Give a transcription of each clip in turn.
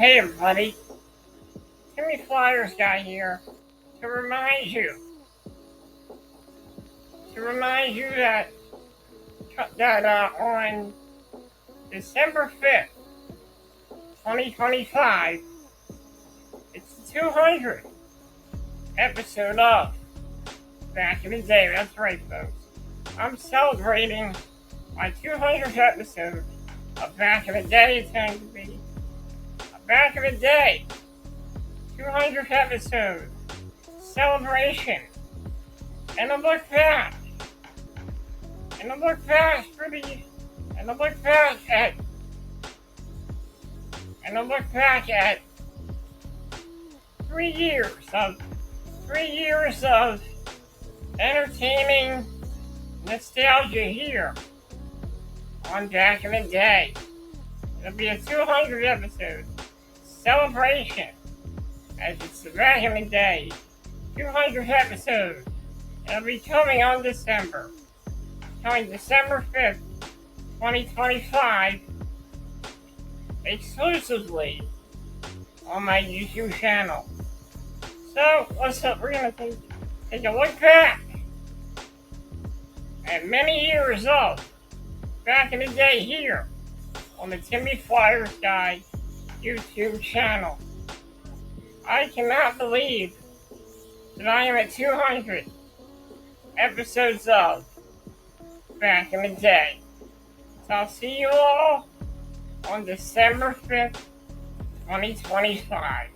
Hey everybody, Flyersguy here to remind you that on December 5th, 2025, it's the 200th episode of Back in the Day. That's right, folks. I'm celebrating my 200th episode of Back in the Day. It's going to be Back in the Day 200th episode celebration, and a look back, and a look back at 3 years of entertaining nostalgia here on Back in the Day. It'll be a 200 episode celebration, as it's the Back in the Day 200th episode. It'll be coming December 5th, 2025, exclusively on my YouTube channel. So, we're going to take a look back at many years of Back in the Day here on the Flyersguy YouTube channel. I cannot believe that I am at 200 episodes of Back in the Day. So I'll see you all on December 5th, 2025.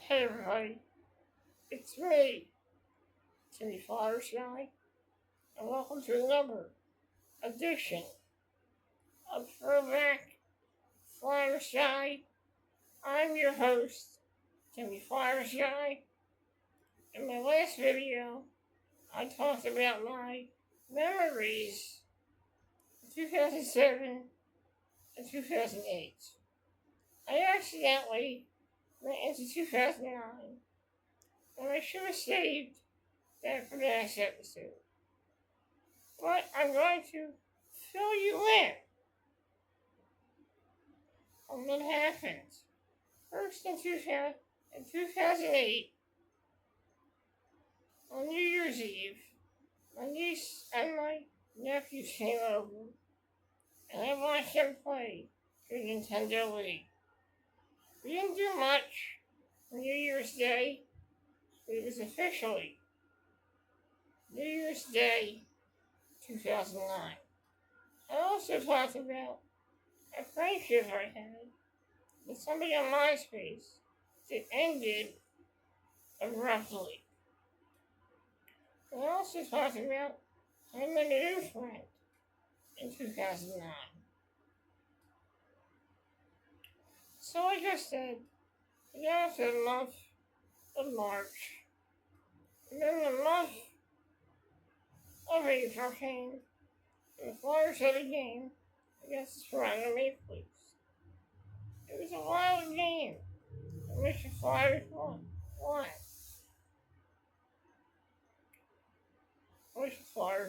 Hey everybody, it's me, Flyersguy, and welcome to another edition of Throwback Flyersguy. I'm your host, Flyersguy. In my last video, I talked about my memories of 2007 and 2008. I accidentally went into 2009, and I should have saved that for the next episode. But I'm going to fill you in on what happened. First, in 2008, on New Year's Eve, my niece and my nephew came over, and I watched them play the Nintendo League. We didn't do much on New Year's Day, but it was officially New Year's Day 2009. I also talked about a friendship I had with somebody on MySpace that ended abruptly. I also talked about I met a new friend in 2009. So like I said, we got into the month of March, and then the month of April came, and the Flyers had a game against the Toronto Maple Leafs. It was a wild game in which the Flyers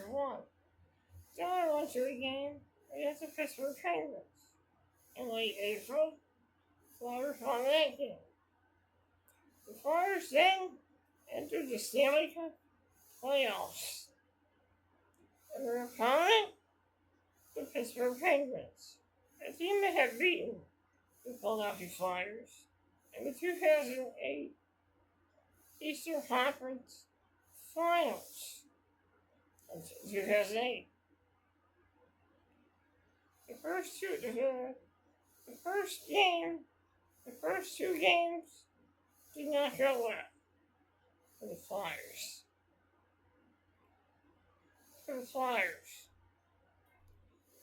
won. Then I went to a game against the Pittsburgh Penguins. In late April, the Flyers won that game. The Flyers then entered the Stanley Cup playoffs. And their opponent, the Pittsburgh Penguins, a team that had beaten the Philadelphia Flyers in the 2008 Eastern Conference Finals. In 2008, the first two games did not go well for the Flyers.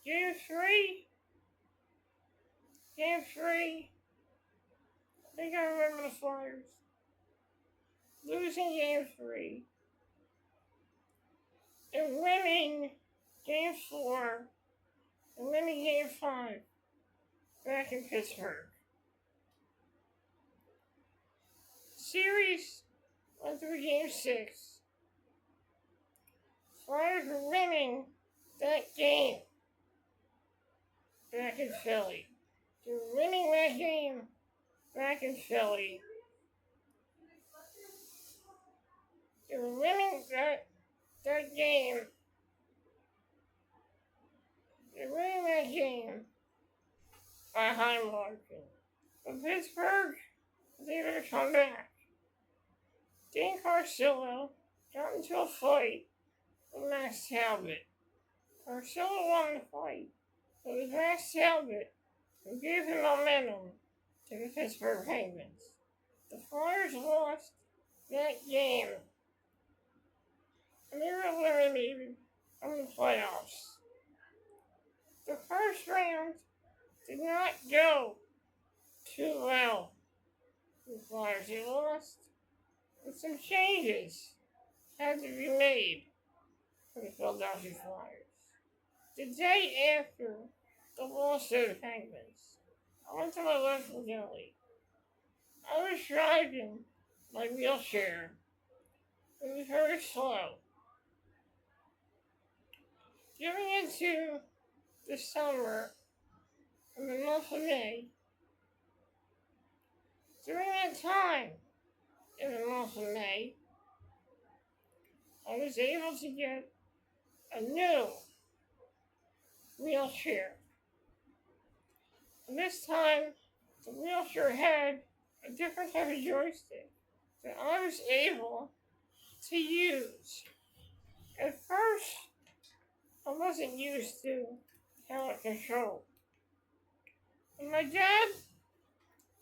Game three, I think I remember the Flyers losing Game 3, and winning Game 4, and winning Game 5 back in Pittsburgh. Series went through Game 6. Flyers were winning that game back in Philly. They were winning that game back in Philly. They were winning that game. They were winning that game by a high margin. But Pittsburgh was able to come back. Dan Carcillo got into a fight with Max Talbot. Carcillo won the fight. It was Max Talbot who gave him momentum to the Pittsburgh Penguins. The Flyers lost that game, and they were eliminated from the playoffs. The first round did not go too well. The Flyers, they lost, and some changes had to be made for the Philadelphia Flyers. The day after the loss to the Penguins, I went to my local deli. I was driving my wheelchair. It was very slow. Getting into the summer in the month of May, during that time in the month of May, I was able to get a new wheelchair. And this time, the wheelchair had a different type of joystick that I was able to use. At first, I wasn't used to how it controlled. And my dad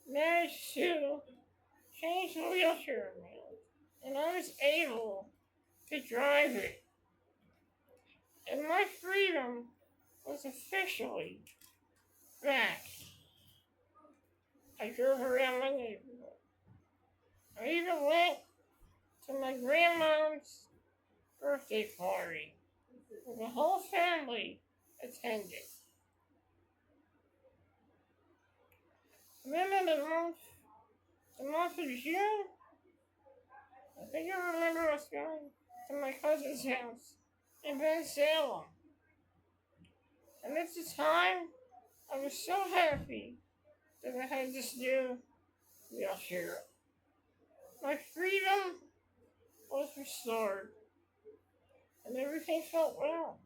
managed to change the wheelchair around, and I was able to drive it. And my freedom was officially back. I drove around my neighborhood. I even went to my grandmom's birthday party, where the whole family attended. And then in the month of June, I think I remember us going to my cousin's house in Ben Salem. And at the time, I was so happy that I had this new wheelchair. My freedom was restored, and everything felt well.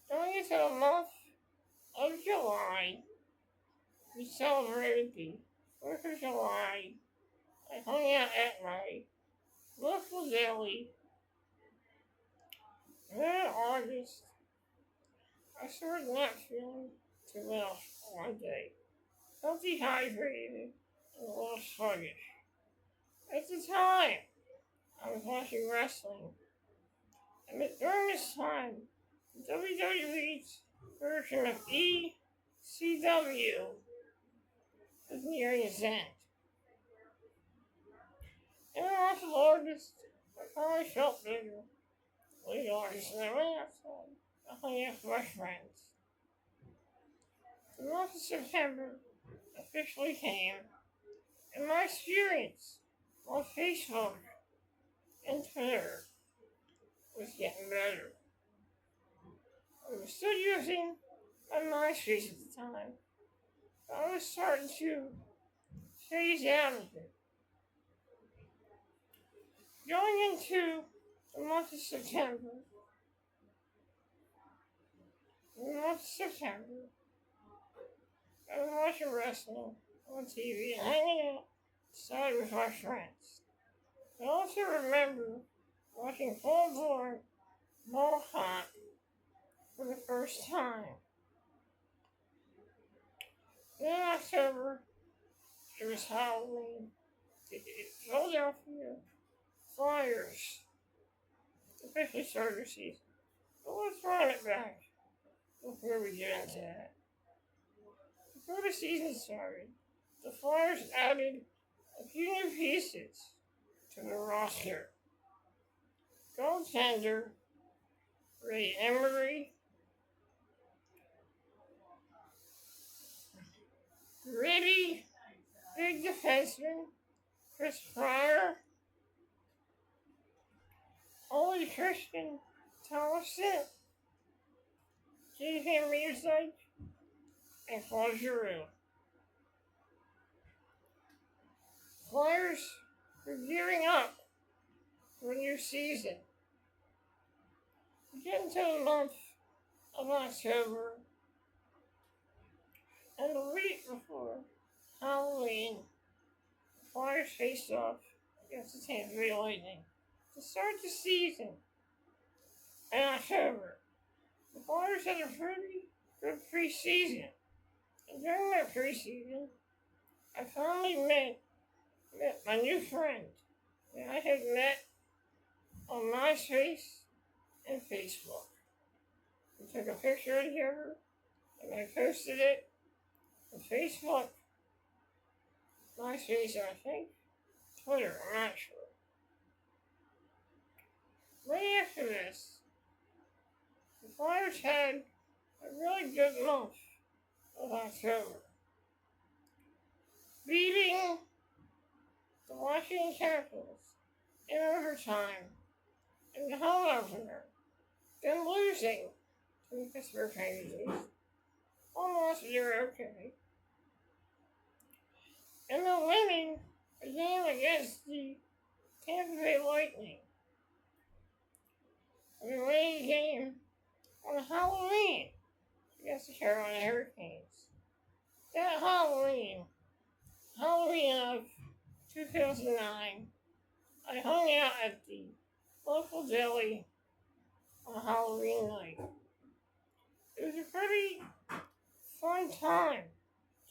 Going into the month of July, we celebrated the 4th of July. I hung out at my local deli. And then in August, I started not feeling too well one day. Felt dehydrated and a little sluggish. At the time, I was watching wrestling. And during this time, WWE's version of ECW was nearing its end. In the month of August, I finally felt better. Late August, and I went outside. I hung out with my friends. The month of September officially came, and my experience on Facebook and Twitter was getting better. I was still using my MySpace at the time, but I was starting to phase out of it. Going into the month of September, I was watching wrestling on TV and hanging outside with my friends. I also remember watching full-blown Mall Cop for the first time. Then in October, it was Halloween. The Philadelphia Flyers officially started their season. But let's run it back before we get into that. Before the season started, the Flyers added a few new pieces to the roster. Goaltender Ray Emery, gritty, big defenseman Chris Fryer, Holy Christian Thomason, J.P. Music, and Claude Giroux. Flyers are gearing up for a new season. We get into the month of October, and the week before Halloween, the Flyers face off against the Tampa Bay Lightning to start the season in October. The Flyers had a pretty good preseason, and during that preseason, I finally met my new friend that I had met on MySpace and Facebook. We took a picture together, and I posted it on Facebook, MySpace, and I think Twitter, I'm not sure. Right after this, the Flyers had a really good month of October, beating the Washington Capitals in overtime in the home opener, then losing to the Pittsburgh Penguins. Almost you're okay. And then winning a game against the Tampa Bay Lightning. We winning a game on Halloween against the Carolina Hurricanes. That Halloween of 2009, I hung out at the local deli on Halloween night. It was a pretty fun time,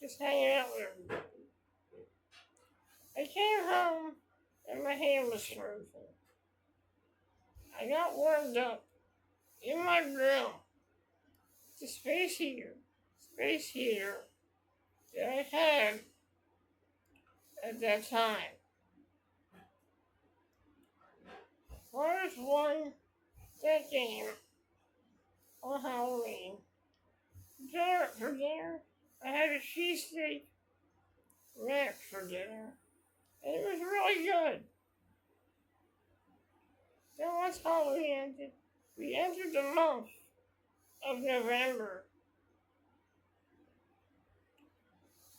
just hanging out with everybody. I came home and my hand was frozen. I got warmed up in my room. The space heater that I had at that time. Flyers won that game on Halloween. For dinner, I had a cheesesteak wrap for dinner, and it was really good. Then once Halloween ended, we entered the month of November.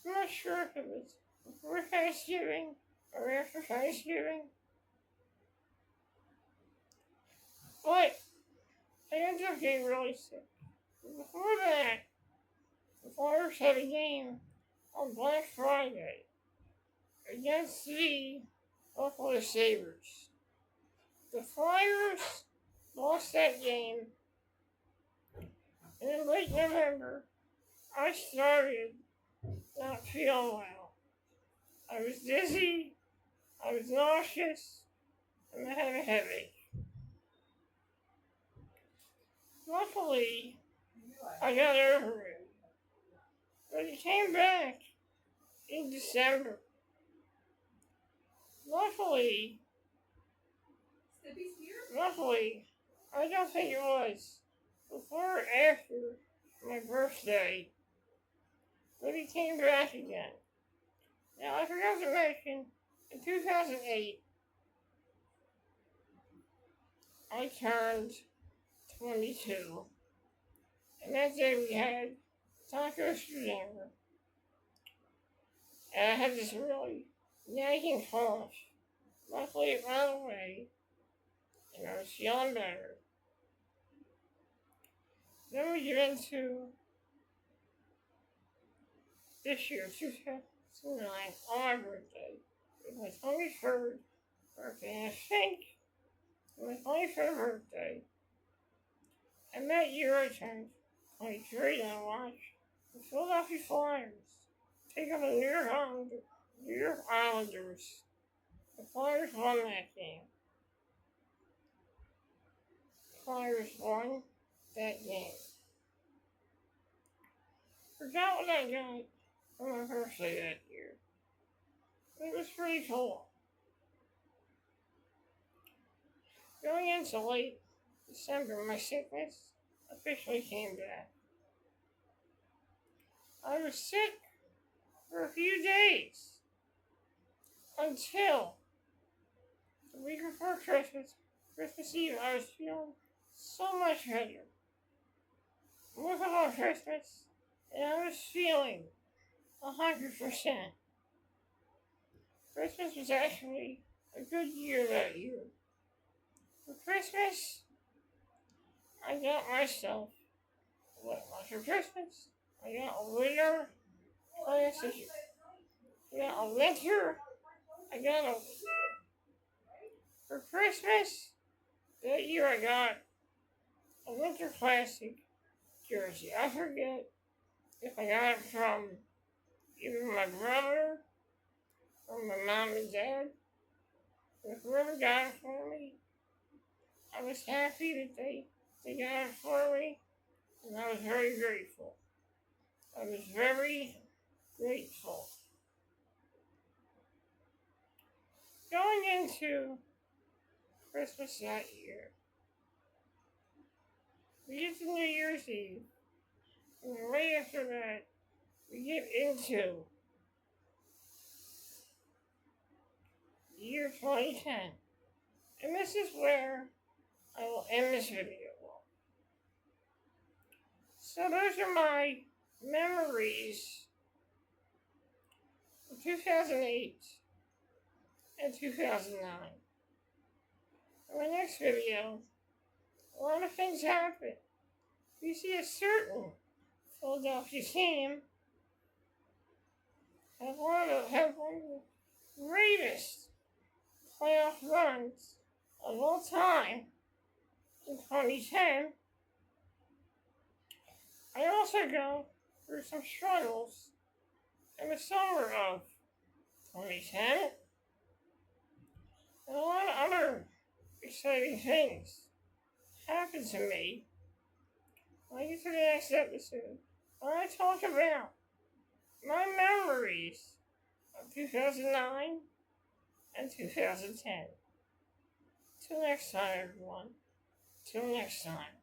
I'm not sure if it was before Thanksgiving or after Thanksgiving, but I ended up getting really sick. Before that, the Flyers had a game on Black Friday against the Buffalo Sabres. The Flyers lost that game, and in late November, I started not feeling well. I was dizzy, I was nauseous, and I had a headache. Luckily, I got over it, but it came back in December. Luckily, I don't think it was before or after my birthday, but it came back again. Now, I forgot to mention, in 2008, I turned 22, and that day we had tacos for dinner, and I had this really nagging cough. Luckily, it ran away, and I was feeling better. Then we get into this year, 2009, on my birthday. It was my 23rd birthday, and I think it was my 23rd birthday. And that year I turned 23 and I watched the Philadelphia Flyers take on the New York Islanders. The Flyers won that game. The Flyers won that game. Forgot what I got for my birthday that year. It was pretty cool. Going into late December, my sickness officially came back. I was sick for a few days until the week before Christmas Eve. I was feeling so much better. Woke up on Christmas, and I was feeling 100%. Christmas was actually a good year that year. For Christmas, I got myself what was for Christmas? I got a winter classic. I got a winter. I got a for Christmas that year. I got a winter classic jersey. I forget if I got it from either my brother or my mom and dad. If whoever got it for me, I was happy that they got it for me, and I was very grateful. I was very grateful. Going into Christmas that year, we get to New Year's Eve, and right after that, we get into the year 2010. And this is where I will end this video. So those are my memories of 2008 and 2009. In my next video, a lot of things happen. We see a certain Philadelphia team have one of the greatest playoff runs of all time in 2010. I also go through some struggles in the summer of 2010 and a lot of other exciting things happened to me. When I get to the next episode, when I talk about my memories of 2009 and 2010. Till next time, everyone. Till next time.